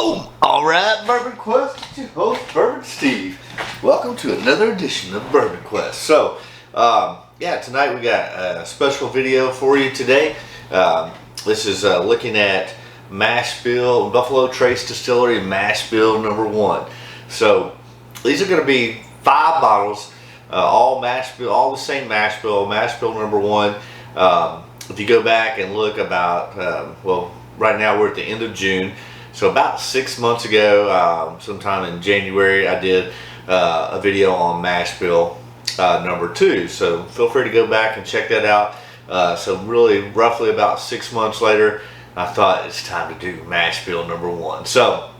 Boom! Alright, Bourbon Quest, it's your host, Bourbon Steve. Welcome to another edition of Bourbon Quest. So, yeah, tonight we got a special video for you today. This is looking at Mash Bill, Buffalo Trace Distillery Mash Bill number 1. So, these are going to be 5 bottles, all mash bill, all the same mash bill number 1. If you go back and look about, well, right now we're at the end of June. So about 6 months ago, sometime in January, I did a video on mash bill number 2. So feel free to go back and check that out. So really, roughly about 6 months later, I thought it's time to do mash bill number 1. So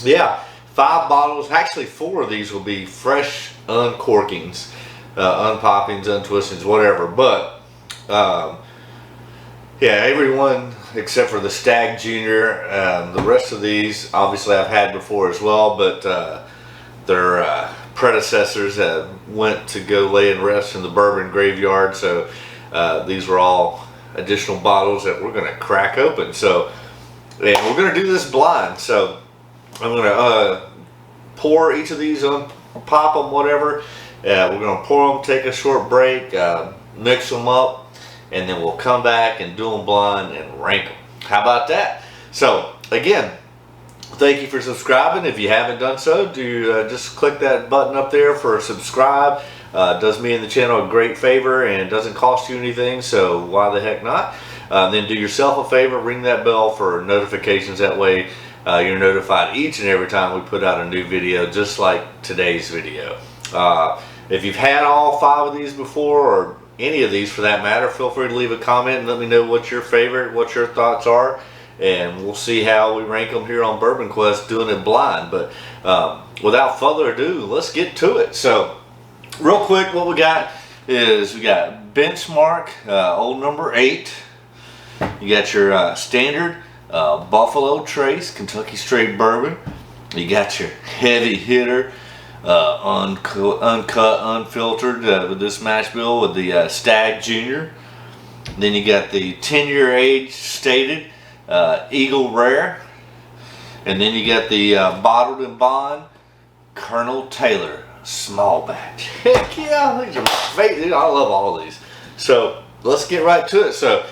yeah, 5 bottles, actually 4 of these will be fresh uncorkings, unpoppings, untwistings, whatever. But yeah, everyone except for the Stag Jr. The rest of these, obviously, I've had before as well, but their predecessors went to go lay and rest in the bourbon graveyard. So these were all additional bottles that we're going to crack open. So, and we're going to do this blind. So I'm going to pour each of these, pop them, whatever. We're going to pour them, take a short break, mix them up, and then we'll come back and do them blind and rank them. How about that? So again, thank you for subscribing. If you haven't done so, do just click that button up there for subscribe. Does me and the channel a great favor and doesn't cost you anything, so why the heck not? Then do yourself a favor, ring that bell for notifications. That way you're notified each and every time we put out a new video, just like today's video. If you've had all 5 of these before, or any of these for that matter, feel free to leave a comment and let me know what your favorite, what your thoughts are, and we'll see how we rank them here on Bourbon Quest doing it blind. But without further ado, let's get to it. So real quick, what we got is we got Benchmark old number 8. You got your standard Buffalo Trace Kentucky straight bourbon. You got your heavy hitter uncut, unfiltered with this mash bill with the Stag Jr. Then you got the 10-year age stated Eagle Rare, and then you got the bottled and bond Colonel Taylor small batch. Heck yeah, these are my favorite. I love all of these. So let's get right to it. So,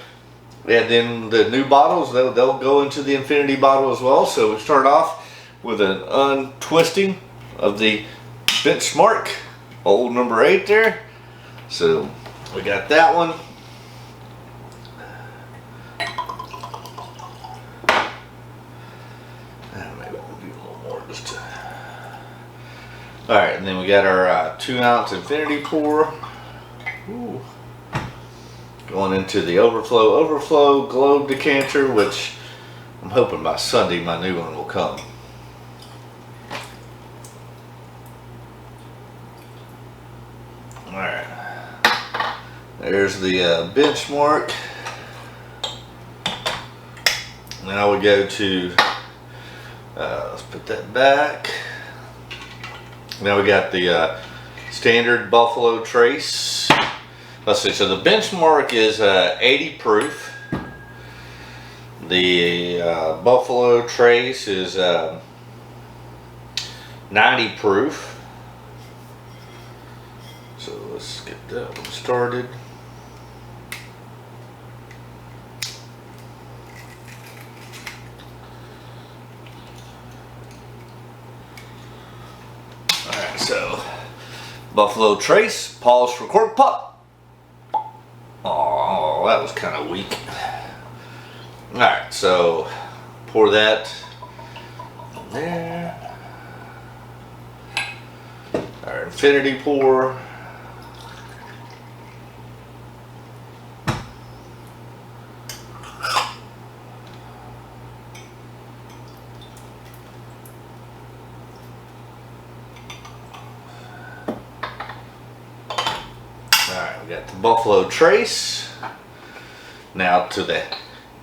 and then the new bottles, they'll go into the infinity bottle as well. So we start off with an untwisting of the Benchmark old number 8 there. So we got that one. Maybe I'll do a little more just to... Alright, and then we got our 2-ounce infinity pour. Ooh. Going into the overflow globe decanter, which I'm hoping by Sunday my new one will come. Alright, there's the Benchmark. Now we go to, let's put that back. Now we got the standard Buffalo Trace. Let's see, so the Benchmark is 80 proof. The Buffalo Trace is 90 proof. So let's get that one started. Alright, so Buffalo Trace, pause for cork pop. Oh, that was kind of weak. Alright, so pour that in there. Our infinity pour. Alright, we got the Buffalo Trace. Now to the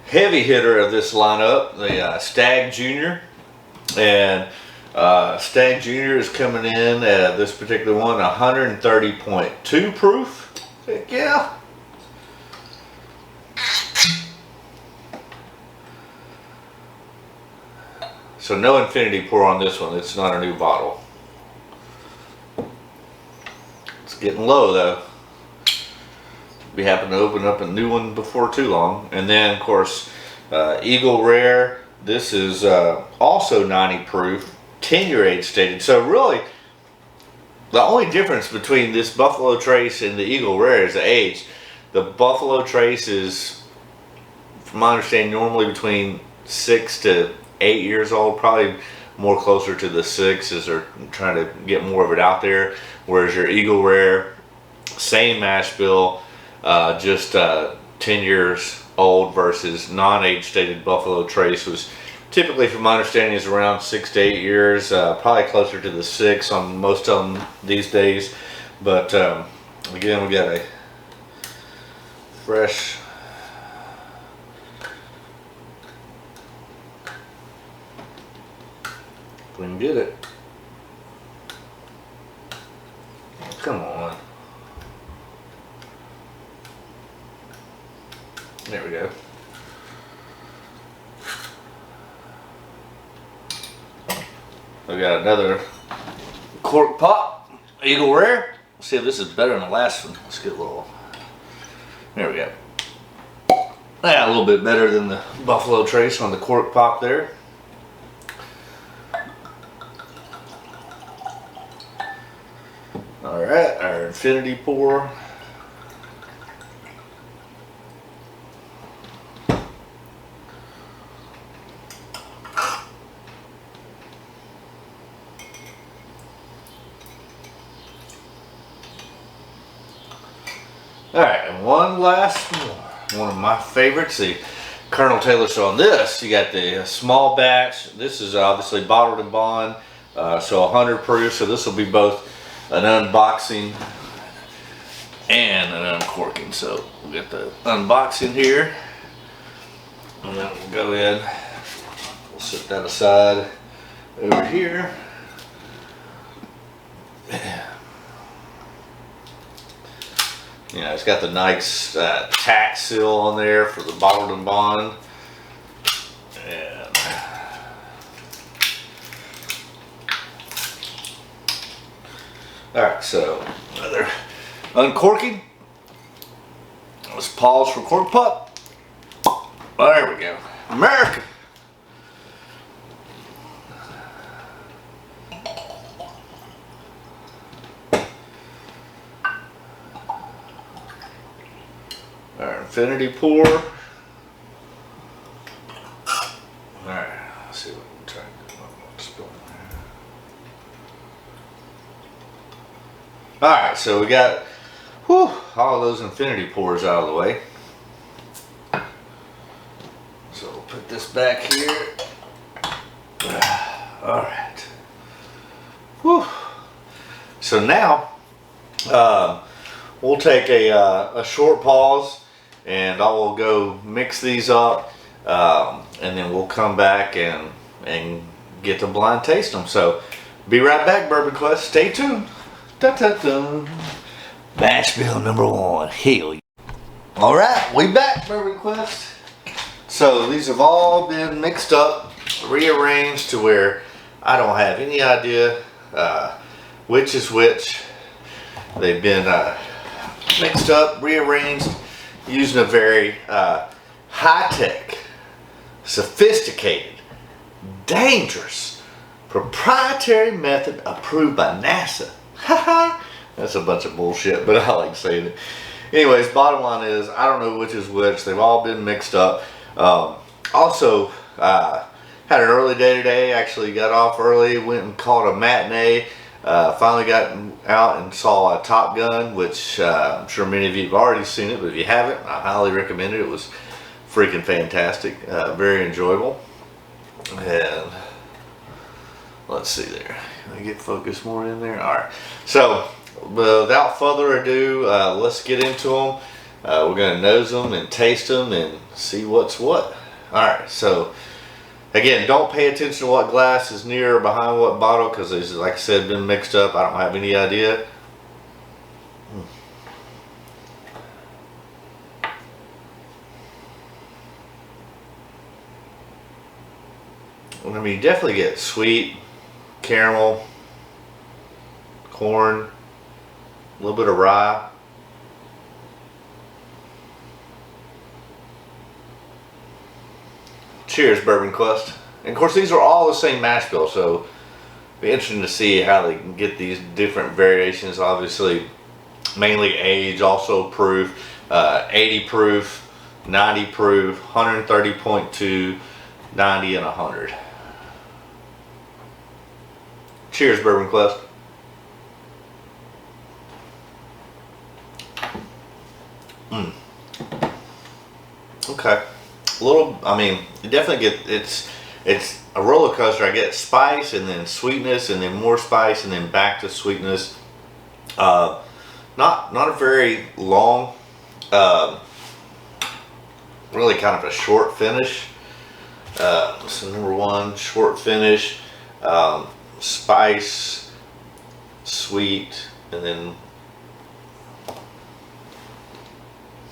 heavy hitter of this lineup, the Stag Jr. And Stag Jr. is coming in at this particular one 130.2 proof. Heck yeah. So no infinity pour on this one. It's not a new bottle. It's getting low though. We happen to open up a new one before too long. And then of course, Eagle Rare. This is also 90 proof, 10-year age stated. So really, the only difference between this Buffalo Trace and the Eagle Rare is the age. The Buffalo Trace is, from my understanding, normally between 6 to 8 years old, probably more closer to the 6 as they're trying to get more of it out there. Whereas your Eagle Rare, same mash bill, just 10 years old versus non-age stated Buffalo Trace was typically, from my understanding, is around 6 to 8 years, probably closer to the 6 on most of them these days. But again, we got a fresh we can get it. Come on. There we go. We got another cork pop, Eagle Rare. Let's see if this is better than the last one. Let's get a little. There we go. Yeah, a little bit better than the Buffalo Trace on the cork pop there. All right, our infinity pour. All right, and one last one of my favorites, the Colonel Taylor. So on this, you got the small batch. This is obviously bottled in bond, so 100 proof. So this will be both an unboxing and an uncorking. So we'll get the unboxing here, and then we'll go in. We'll set that aside over here. You know, it's got the nice tax seal on there for the bottled and bond. And all right, so another uncorking. Let's pause for cork pop. There we go. America. Our infinity pour. Alright, let's see what we can try to do. What's going on. Alright, so we got all those infinity pours out of the way. So we'll put this back here. Alright. So now we'll take a short pause, and I will go mix these up, and then we'll come back and get to blind taste them. So be right back, Bourbon Quest. Stay tuned. Dun, dun, dun. Mash bill number 1. Hell yeah. All right, we back, Bourbon Quest. So these have all been mixed up, rearranged to where I don't have any idea which is which. They've been mixed up, rearranged, using a very high-tech, sophisticated, dangerous, proprietary method approved by NASA. Haha, that's a bunch of bullshit, but I like saying it. Anyways, bottom line is, I don't know which is which. They've all been mixed up. Also, had an early day today. Actually got off early, went and caught a matinee. Finally got out and saw Top Gun, which I'm sure many of you have already seen it, but if you haven't, I highly recommend it. It was freaking fantastic, very enjoyable. And let's see there. Can I get focused more in there? All right. So without further ado, let's get into them. We're going to nose them and taste them and see what's what. All right. So again, don't pay attention to what glass is near or behind what bottle, because these, like I said, been mixed up. I don't have any idea. I mean, you definitely get sweet, caramel, corn, a little bit of rye. Cheers, Bourbon Quest. And of course, these are all the same mash bill, so it'll be interesting to see how they can get these different variations. Obviously, mainly age, also proof, 80 proof, 90 proof, 130.2, 90, and 100. Cheers, Bourbon Quest. Okay. A little, I mean, you definitely get, it's a roller coaster. I get spice and then sweetness and then more spice and then back to sweetness. Not a very long, really kind of a short finish. So number one, short finish, spice, sweet, and then,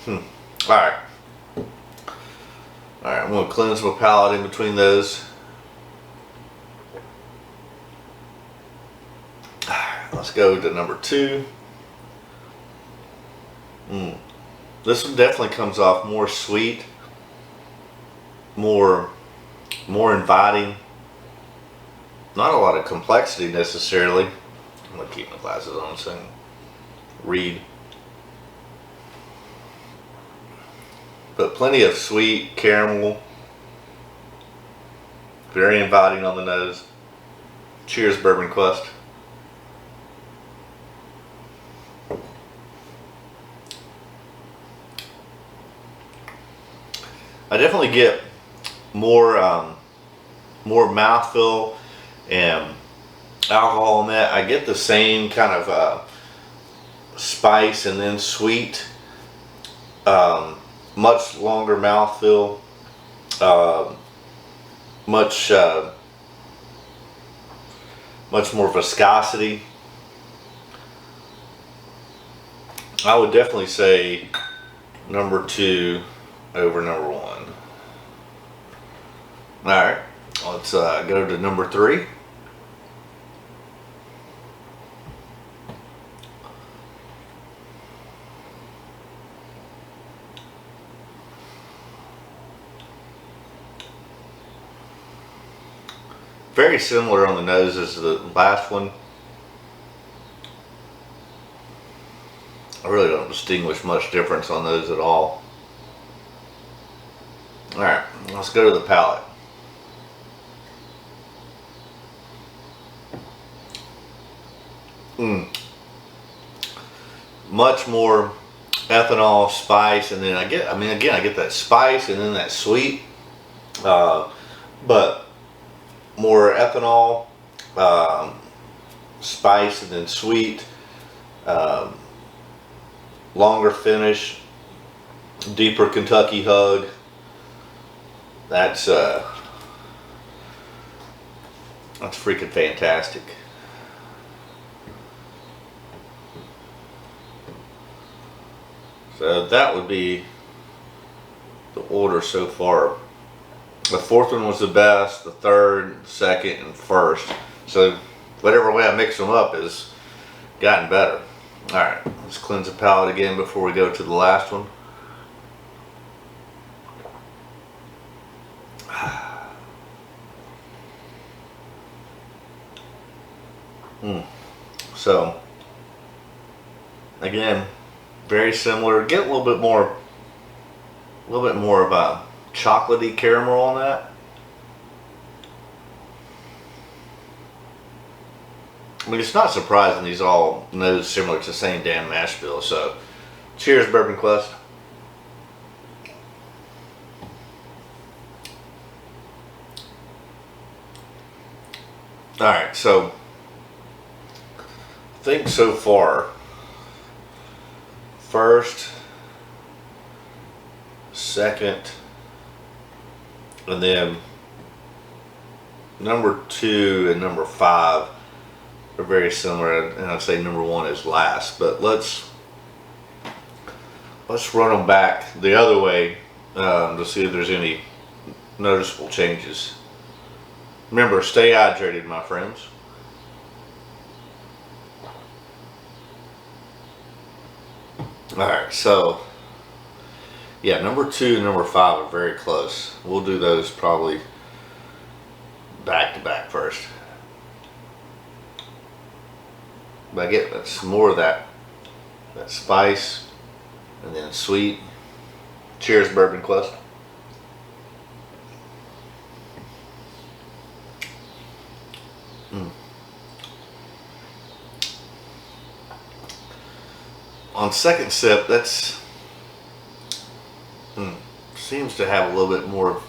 all right. All right, I'm going to cleanse my palate in between those. Let's go to number two. This one definitely comes off more sweet, more inviting. Not a lot of complexity necessarily. I'm going to keep my glasses on so I can read. But plenty of sweet caramel, very inviting on the nose. Cheers, Bourbon Quest. I definitely get more mouthfeel and alcohol in that. I get the same kind of spice and then sweet. Much longer mouthfeel, much more viscosity. I would definitely say number two over number one. All right, let's go to number three. Very similar on the nose as the last one. I really don't distinguish much difference on those at all. Alright, let's go to the palate. Much more ethanol, spice, and then I get that spice and then that sweet. But more ethanol, spice, and then sweet, longer finish, deeper Kentucky hug. That's freaking fantastic. So that would be the order so far. The fourth one was the best, the third, second, and first. So whatever way I mix them up has gotten better. Alright, let's cleanse the palate again before we go to the last one. So again, very similar. Get a little bit more of a chocolatey caramel on that. I mean, it's not surprising these all nose similar to the same damn mash bill. So, cheers, Bourbon Quest. All right, so I think so far, first, second, and then number two and number five are very similar, and I'd say number one is last. But let's run them back the other way to see if there's any noticeable changes. Remember, stay hydrated, my friends. Alright, so yeah, number 2 and number 5 are very close. We'll do those probably back to back first. But I get some more of that spice and then sweet. Cheers, Bourbon Quest. On second sip, that's seems to have a little bit more of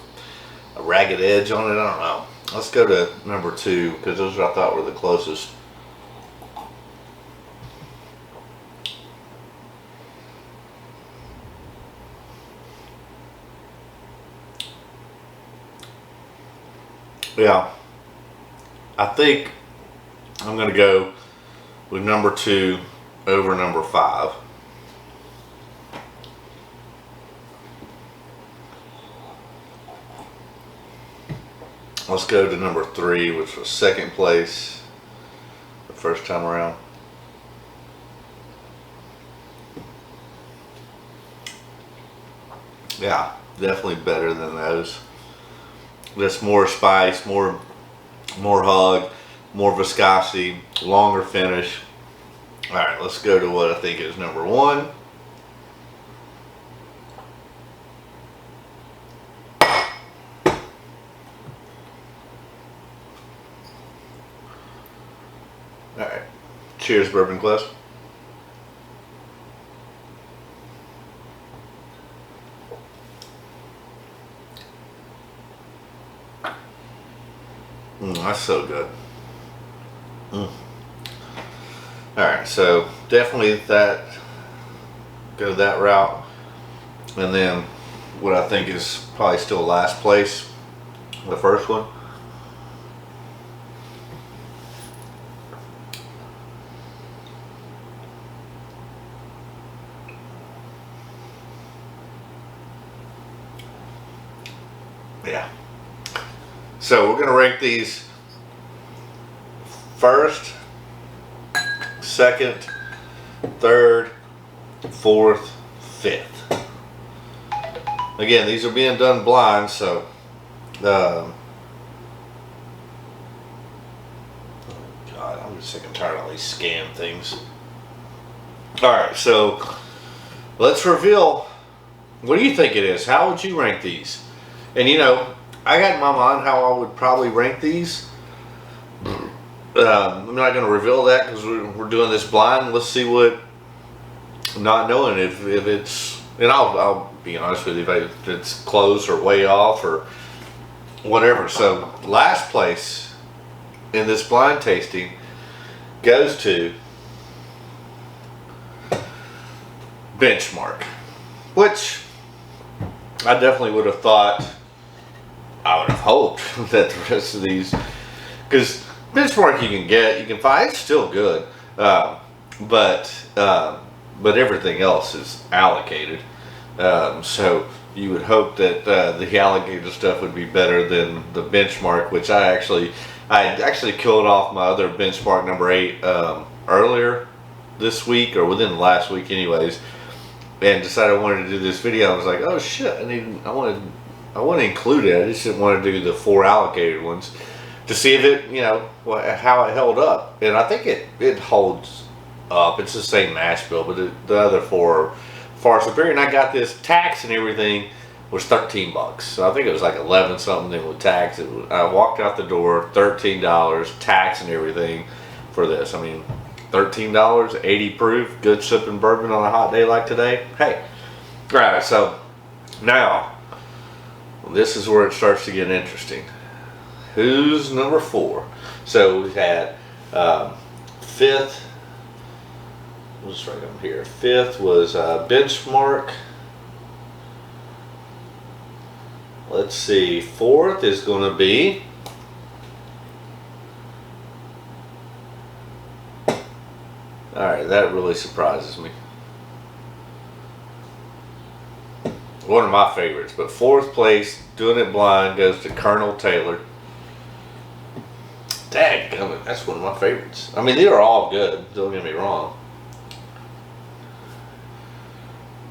a ragged edge on it. I don't know. Let's go to number 2 because those I thought were the closest. Yeah, I think I'm going to go with number 2 over number 5. Let's go to number 3, which was second place the first time around. Yeah, definitely better than those. Just more spice, more hug, more viscosity, longer finish. All right, let's go to what I think is number 1. All right, cheers, Bourbon Quest. That's so good. Alright, so definitely go that route. And then what I think is probably still last place, the first one. Yeah. So we're going to rank these first, second, third, fourth, fifth. Again, these are being done blind, so oh God, I'm just sick and tired of all these scam things. Alright, so let's reveal, what do you think it is? How would you rank these? And you know, I got in my mind how I would probably rank these. I'm not going to reveal that because we're doing this blind. Let's see what, not knowing if it's, and I'll be honest with you, if it's close or way off or whatever. So last place in this blind tasting goes to Benchmark, which I definitely would have thought, I would have hoped that the rest of these, because Benchmark you can find, it's still good, but everything else is allocated, so you would hope that the allocated stuff would be better than the Benchmark, which I actually killed off my other Benchmark number 8 earlier this week, or within the last week anyways, and decided I wanted to do this video. I was like, oh shit, I want to include it. I just didn't want to do the 4 allocated ones to see if it, you know, how it held up. And I think it holds up. It's the same mash bill, but the other 4 are far superior. And I got this tax and everything was $13. So I think it was like 11 something then with tax. I walked out the door, $13, tax and everything for this. I mean, $13, 80 proof, good sipping bourbon on a hot day like today. Hey, all right. So now this is where it starts to get interesting. Who's number 4? So we had 5th. What's right on here? 5th was Benchmark. Let's see. 4th is going to be alright, that really surprises me. One of my favorites, but 4th place, doing it blind, goes to Colonel Taylor. Stag Jr, that's one of my favorites. I mean, they are all good, don't get me wrong.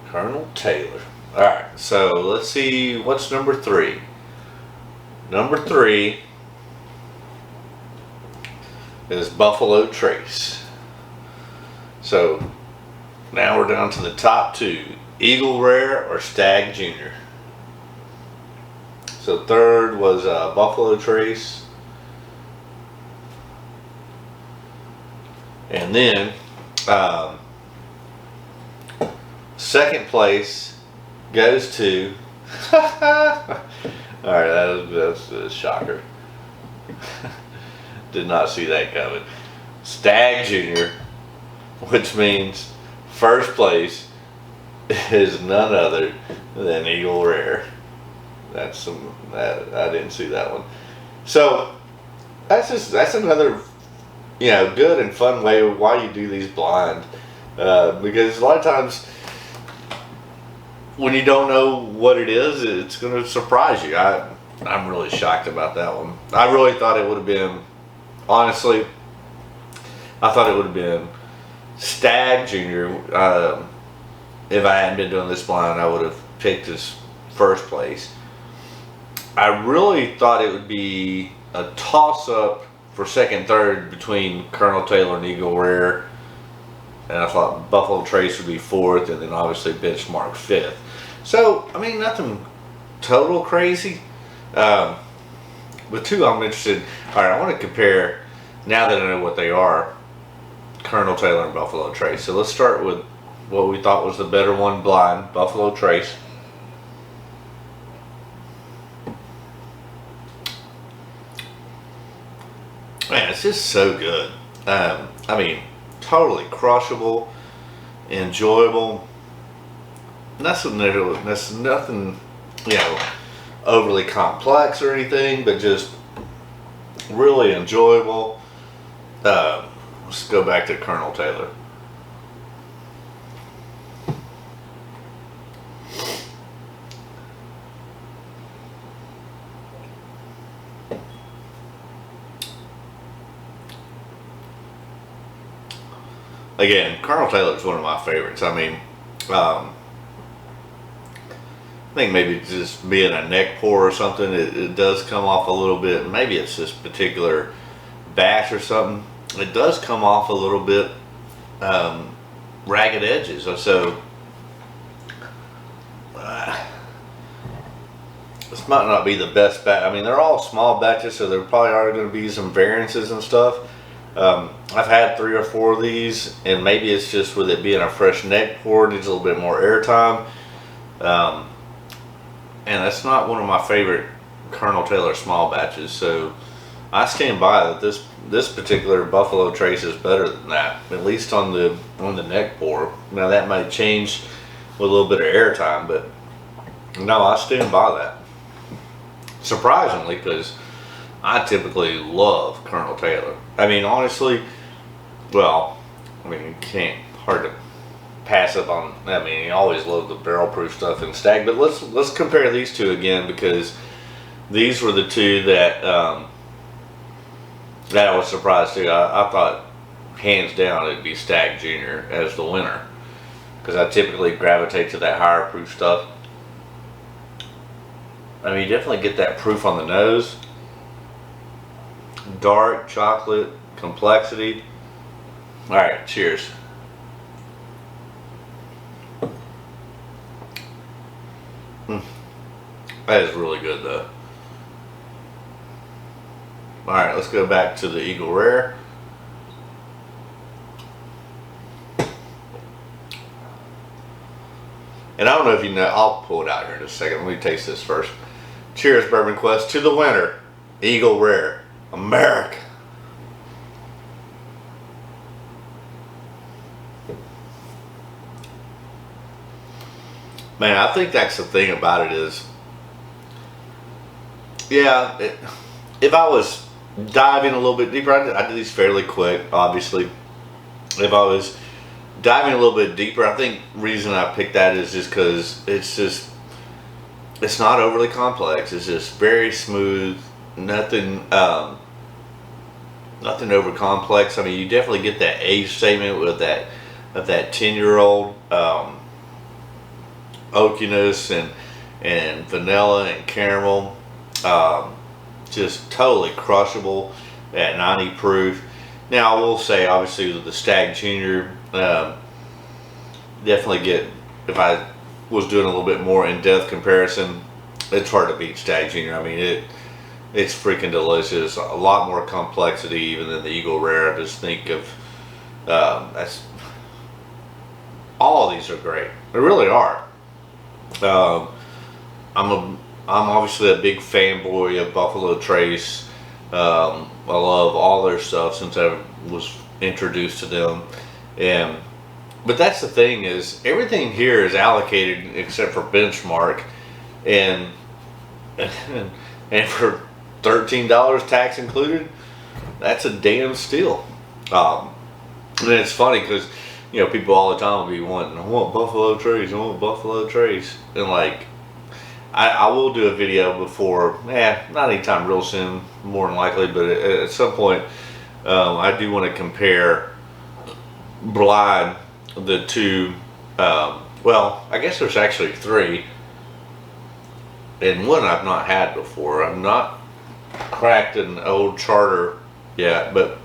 Colonel Taylor. Alright, so let's see, what's number 3? Number 3 is Buffalo Trace. So now we're down to the top 2, Eagle Rare or Stag Jr. So third was Buffalo Trace. And then second place goes to alright, that's a shocker. Did not see that coming. Stag Jr, which means first place is none other than Eagle Rare. That's I didn't see that one. So that's another, you know, good and fun way of why you do these blind, because a lot of times when you don't know what it is, it's going to surprise you. I'm really shocked about that one. I really thought it would have been, honestly, I thought it would have been Stag Jr. If I hadn't been doing this blind, I would have picked his first place. I really thought it would be a toss-up for second, third between Colonel Taylor and Eagle Rare, and I thought Buffalo Trace would be fourth, and then obviously Benchmark fifth. So I mean, nothing total crazy. With two, I'm interested. All right, I want to compare, now that I know what they are, Colonel Taylor and Buffalo Trace. So let's start with what we thought was the better one blind, Buffalo Trace. Man, it's just so good. I mean, totally crushable, enjoyable. That's nothing, you know, overly complex or anything, but just really enjoyable. Let's go back to Colonel Taylor. Again, Colonel Taylor is one of my favorites. I mean, I think maybe just being a neck pour or something, it does come off a little bit. Maybe it's this particular batch or something. It does come off a little bit ragged edges. So this might not be the best batch. I mean, they're all small batches, so there probably are going to be some variances and stuff. I've had 3 or 4 of these, and maybe it's just with it being a fresh neck pour, it needs a little bit more airtime. And that's not one of my favorite Colonel Taylor small batches, so I stand by that this particular Buffalo Trace is better than that, at least on the neck pour. Now that might change with a little bit of airtime, but no, I stand by that. Surprisingly, because I typically love Colonel Taylor. I mean, honestly, well, I mean, you can't, hard to pass up on, I mean, you always love the barrel proof stuff in Stag, but let's compare these two again, because these were the two that that I was surprised too. I thought hands down it'd be Stag Jr. as the winner, because I typically gravitate to that higher proof stuff. I mean, you definitely get that proof on the nose. Dark chocolate complexity. All right, cheers. That is really good though. All right, let's go back to the Eagle Rare. And I don't know if you know, I'll pull it out here in a second. Let me taste this first. Cheers, Bourbon Quest, to the winner, Eagle Rare, America. Man, I think that's the thing about it is, yeah, if I was diving a little bit deeper, I did these fairly quick, obviously. If I was diving a little bit deeper, I think the reason I picked that is just because it's not overly complex. It's just very smooth, nothing Nothing over complex. I mean, you definitely get that age statement with that 10-year-old oakiness and vanilla and caramel. Just totally crushable at 90 proof. Now I will say, obviously, with the Stag Jr, definitely get, if I was doing a little bit more in-depth comparison, it's hard to beat Stag Jr. I mean, it's freaking delicious. A lot more complexity even than the Eagle Rare. I just think of all of these are great. They really are. I'm obviously a big fanboy of Buffalo Trace. I love all their stuff since I was introduced to them, but that's the thing, is everything here is allocated except for Benchmark, and for $13 tax included, that's a damn steal. And it's funny because people all the time will be wanting, I want Buffalo Trace, I want Buffalo Trace, and like I will do a video before, not anytime real soon, more than likely, but at some point, I do want to compare blind the two. Well, I guess there's actually three, and one I've not had before. I've not cracked an old Charter yet, but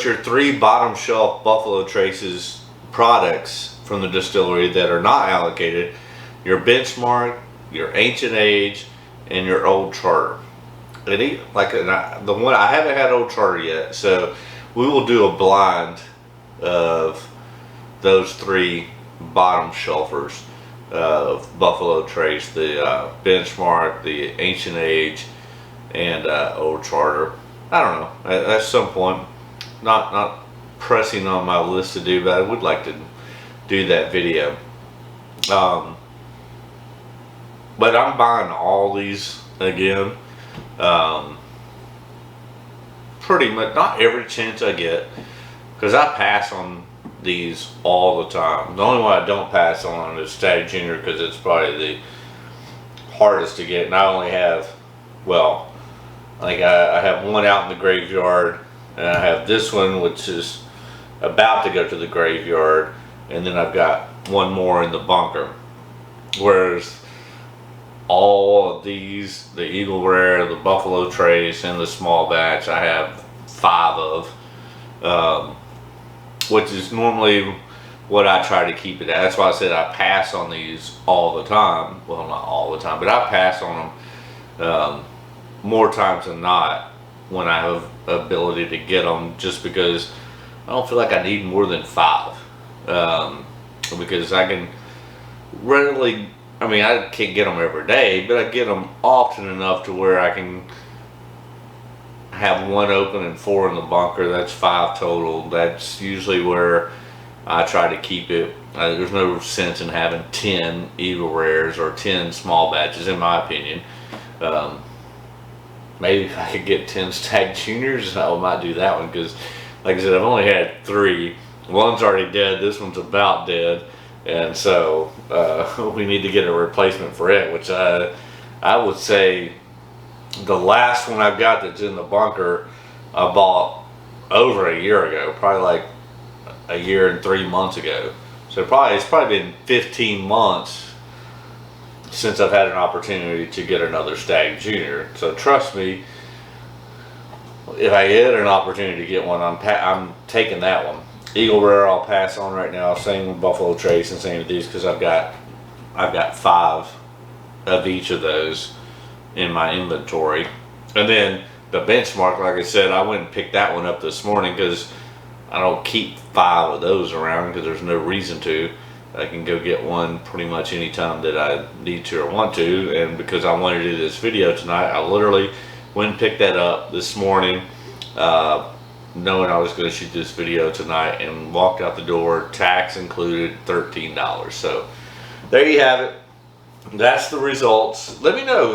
your three bottom shelf Buffalo Traces products from the distillery that are not allocated: your Benchmark, your Ancient Age, and your Old Charter. And the one I haven't had Old Charter yet, so we will do a blind of those three bottom shelfers of Buffalo Trace: the Benchmark, the Ancient Age, and Old Charter. I don't know. At some point, not pressing on my list to do, but I would like to do that video. But I'm buying all these again. Pretty much, not every chance I get, because I pass on these all the time. The only one I don't pass on is Stag Jr, because it's probably the hardest to get. And I only have, well, I think I have one out in the graveyard, and I have this one which is about to go to the graveyard, and then I've got one more in the bunker. Whereas all of these, the Eagle Rare, the Buffalo Trace, and the small batch, I have 5 of, which is normally what I try to keep it at. That's why I said I pass on these all the time. Well, not all the time, but I pass on them more times than not when I have ability to get them, just because I don't feel like I need more than 5. Because I can readily, I mean, I can't get them every day, but I get them often enough to where I can have 1 open and 4 in the bunker. That's 5 total. That's usually where I try to keep it. There's no sense in having 10 Eagle Rares or 10 small batches, in my opinion. Maybe if I could get 10 Stag Juniors, I might do that one, because like I said, I've only had 3. One's already dead, this one's about dead, and so we need to get a replacement for it, which I would say the last one I've got that's in the bunker I bought over a year ago, probably like a year and 3 months ago. So it's probably been 15 months since I've had an opportunity to get another Stag Jr. So trust me, if I get an opportunity to get one, I'm taking that one. Eagle Rare I'll pass on right now. Same with Buffalo Trace and same with these, because I've got 5 of each of those in my inventory. And then the Benchmark, like I said, I went and picked that one up this morning because I don't keep 5 of those around, because there's no reason to. I can go get one pretty much anytime that I need to or want to, and because I wanted to do this video tonight, I literally went and picked that up this morning, knowing I was going to shoot this video tonight, and walked out the door, tax included, $13. So there you have it. That's the results. Let me know,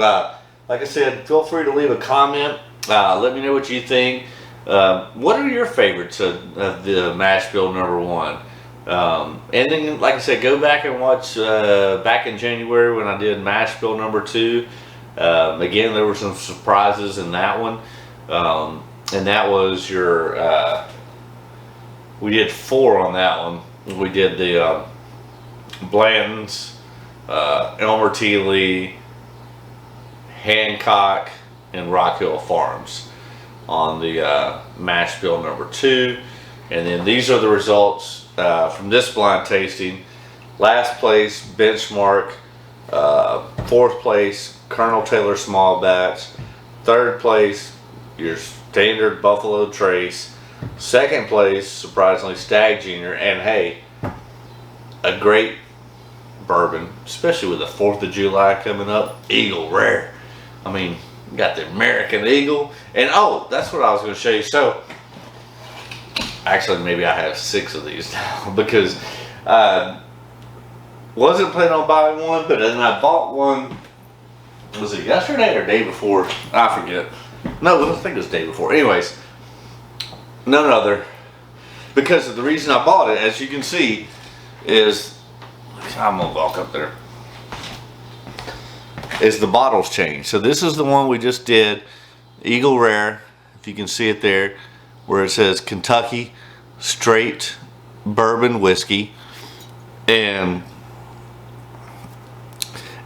like I said, feel free to leave a comment. Let me know what you think. What are your favorites of the mash bill #1? And then, like I said, go back and watch back in January when I did mash bill #2. Again, there were some surprises in that one. And that was your, we did 4 on that one. We did the Blanton's, Elmer T. Lee, Hancock, and Rock Hill Farms on the mash bill number 2. And then these are the results from this blind tasting. Last place, Benchmark. 4th place, Colonel Taylor Small Batch. 3rd place, your standard Buffalo Trace. 2nd place, surprisingly, Stag Jr. And hey, a great bourbon, especially with the 4th of July coming up, Eagle Rare. I mean, you got the American Eagle. And oh, that's what I was going to show you. So, actually, maybe I have 6 of these now because wasn't planning on buying one, but then I bought one. Was it yesterday or day before? I forget. No, I think it was day before. Anyways, none other. Because the reason I bought it, as you can see, is I'm gonna walk up there. Is the bottles changed? So this is the one we just did, Eagle Rare. If you can see it there, where it says Kentucky Straight Bourbon Whiskey, and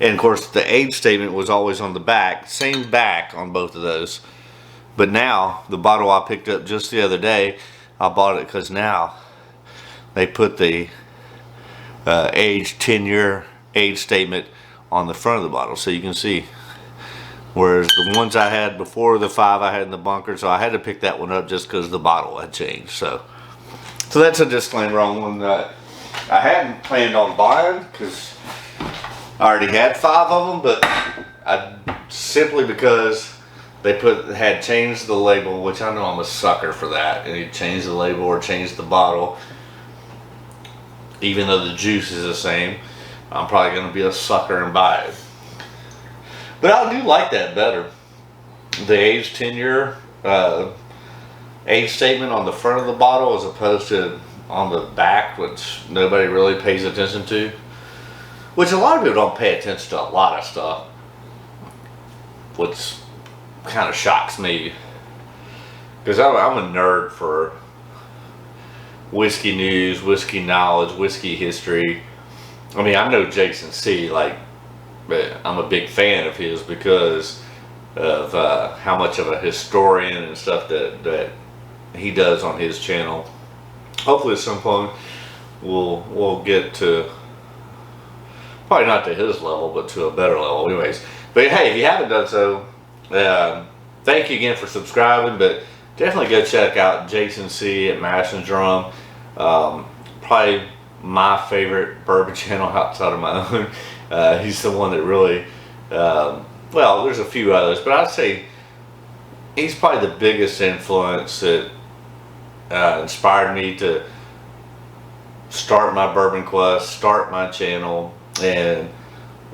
of course the age statement was always on the back, same back on both of those. But now the bottle I picked up just the other day, I bought it because now they put the age 10-year age statement on the front of the bottle, so you can see. Whereas the ones I had before, the 5 I had in the bunker, so I had to pick that one up just because the bottle had changed. So that's a disclaimer on one that I hadn't planned on buying because I already had 5 of them, but simply because they had changed the label, which I know I'm a sucker for that. And you change the label or change the bottle, even though the juice is the same, I'm probably going to be a sucker and buy it. But I do like that better. The age 10-year age statement on the front of the bottle as opposed to on the back, which nobody really pays attention to. Which a lot of people don't pay attention to a lot of stuff, which kind of shocks me. Because I'm a nerd for whiskey news, whiskey knowledge, whiskey history. I mean, I know Jason C. But I'm a big fan of his because of how much of a historian and stuff that he does on his channel. Hopefully at some point we'll get to, probably not to his level, but to a better level anyways. But hey, if you haven't done so, thank you again for subscribing, but definitely go check out Jason C. at Mash and Drum. Probably my favorite bourbon channel outside of my own. He's the one that really, well, there's a few others, but I'd say he's probably the biggest influence that inspired me to start my bourbon quest, start my channel, and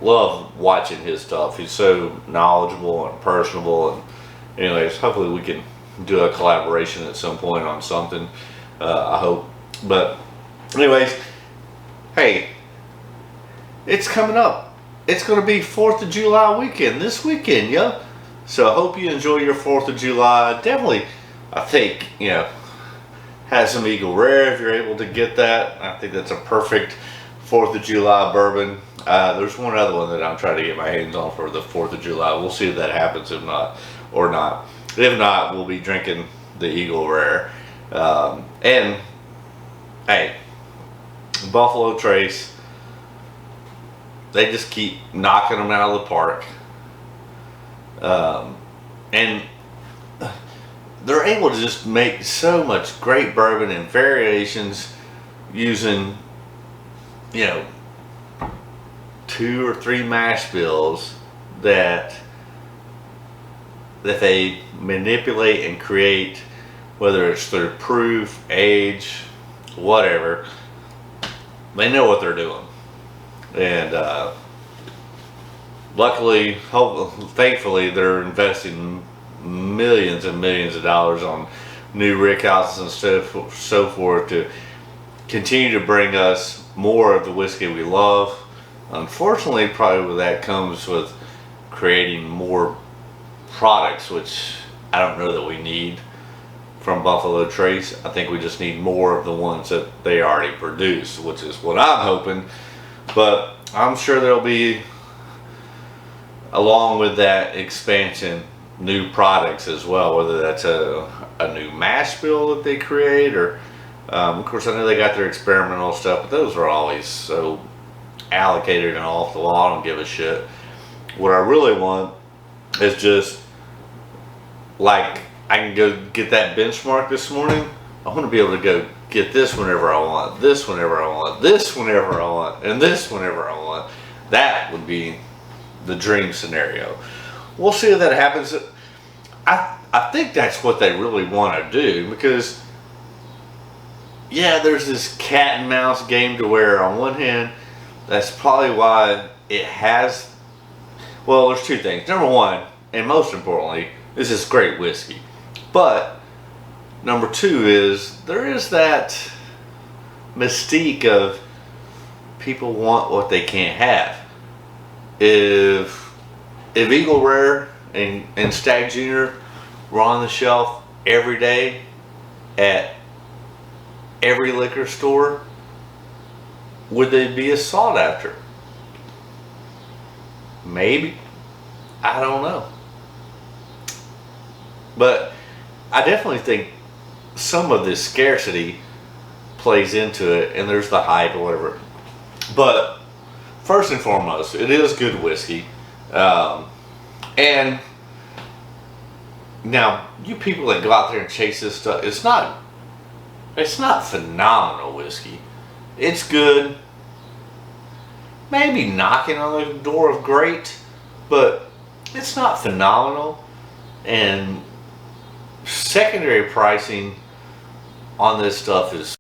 love watching his stuff. He's so knowledgeable and personable, and anyways, hopefully we can do a collaboration at some point on something, I hope. But anyways, hey, it's coming up. It's going to be 4th of July weekend, this weekend, yo. So I hope you enjoy your 4th of July. Definitely, I think, have some Eagle Rare if you're able to get that. I think that's a perfect 4th of July bourbon. There's one other one that I'm trying to get my hands on for the 4th of July. We'll see if that happens, if not. If not, we'll be drinking the Eagle Rare. And, hey, Buffalo Trace, they just keep knocking them out of the park. And they're able to just make so much great bourbon and variations using, 2 or 3 mash bills that they manipulate and create, whether it's through proof, age, whatever. They know what they're doing. And luckily, thankfully, they're investing millions and millions of dollars on new rick houses and so forth to continue to bring us more of the whiskey we love. Unfortunately, probably with that comes with creating more products, which I don't know that we need from Buffalo Trace. I think we just need more of the ones that they already produce, which is what I'm hoping. But I'm sure there'll be, along with that expansion, new products as well, whether that's a new mash bill that they create, or of course I know they got their experimental stuff, but those are always so allocated and off the wall. I don't give a shit. What I really want is just, like, I can go get that benchmark this morning. I want to be able to go get this whenever I want, this whenever I want, this whenever I want, and this whenever I want. That would be the dream scenario. We'll see if that happens. I think that's what they really want to do, because yeah, there's this cat and mouse game to where on one hand, that's probably why it has, well, there's two things. Number one, and most importantly, this is great whiskey. But number two is, there is that mystique of people want what they can't have. If Eagle Rare and Stag Jr. were on the shelf every day at every liquor store, would they be as sought after? Maybe. I don't know. But I definitely think some of this scarcity plays into it, and there's the hype or whatever. But first and foremost, it is good whiskey. And now, you people that go out there and chase this stuff, it's not phenomenal whiskey. It's good. Maybe knocking on the door of great, but it's not phenomenal. And secondary pricing on this stuff is